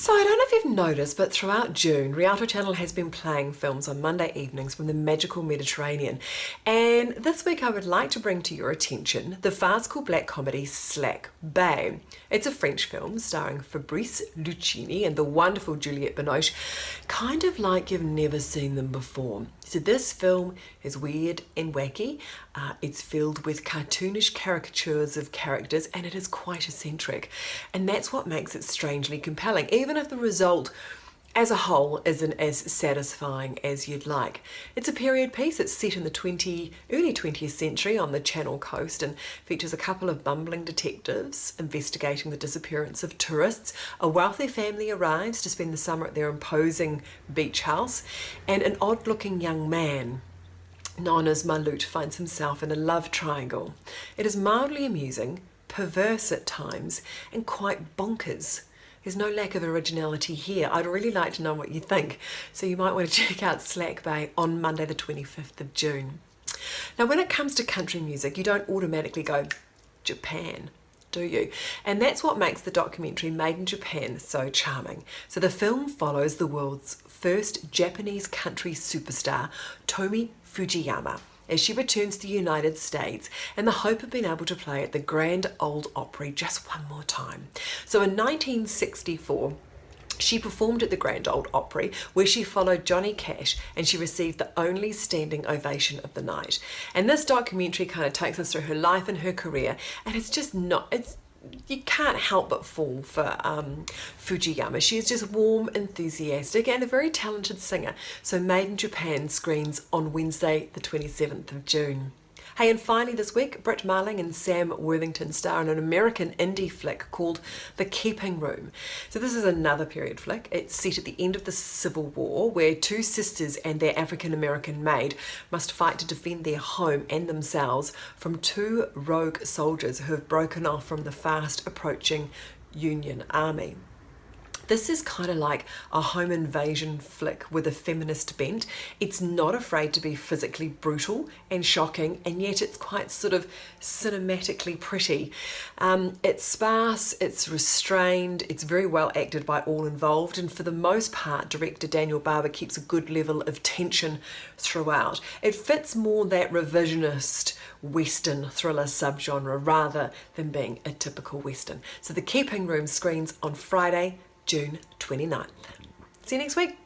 So I don't know if you've noticed, but throughout June, Rialto Channel has been playing films on Monday evenings from the magical Mediterranean. And this week I would like to bring to your attention the farcical black comedy Slack Bay. It's a French film starring Fabrice Lucchini and the wonderful Juliette Binoche, kind of like you've never seen them before. So this film is weird and wacky. It's filled with cartoonish caricatures of characters, and it is quite eccentric. And that's what makes it strangely compelling, even if the result as a whole isn't as satisfying as you'd like. It's a period piece. It's set in the early 20th century on the Channel coast and features a couple of bumbling detectives investigating the disappearance of tourists. A wealthy family arrives to spend the summer at their imposing beach house, and an odd-looking young man known as Malout finds himself in a love triangle. It is mildly amusing, perverse at times, and quite bonkers. There's no lack of originality here. I'd really like to know what you think, so you might want to check out Slack Bay on Monday the 25th of June. Now, when it comes to country music, you don't automatically go Japan, do you? And that's what makes the documentary Made in Japan so charming. So the film follows the world's first Japanese country superstar, Tomi Fujiyama, as she returns to the United States and the hope of being able to play at the Grand Ole Opry just one more time. So in 1964, she performed at the Grand Ole Opry, where she followed Johnny Cash, and she received the only standing ovation of the night. And this documentary kind of takes us through her life and her career, and it's just not, you can't help but fall for Fujiyama. She is just warm, enthusiastic, and a very talented singer. So Made in Japan screens on Wednesday the 27th of June. Hey, and finally this week, Britt Marling and Sam Worthington star in an American indie flick called The Keeping Room. So this is another period flick. It's set at the end of the Civil War, where two sisters and their African-American maid must fight to defend their home and themselves from two rogue soldiers who have broken off from the fast approaching Union Army. This is kind of like a home invasion flick with a feminist bent. It's not afraid to be physically brutal and shocking, and yet it's quite sort of cinematically pretty. It's sparse, it's restrained, it's very well acted by all involved, and for the most part, director Daniel Barber keeps a good level of tension throughout. It fits more that revisionist Western thriller subgenre rather than being a typical Western. So The Keeping Room screens on Friday, June 29th. See you next week.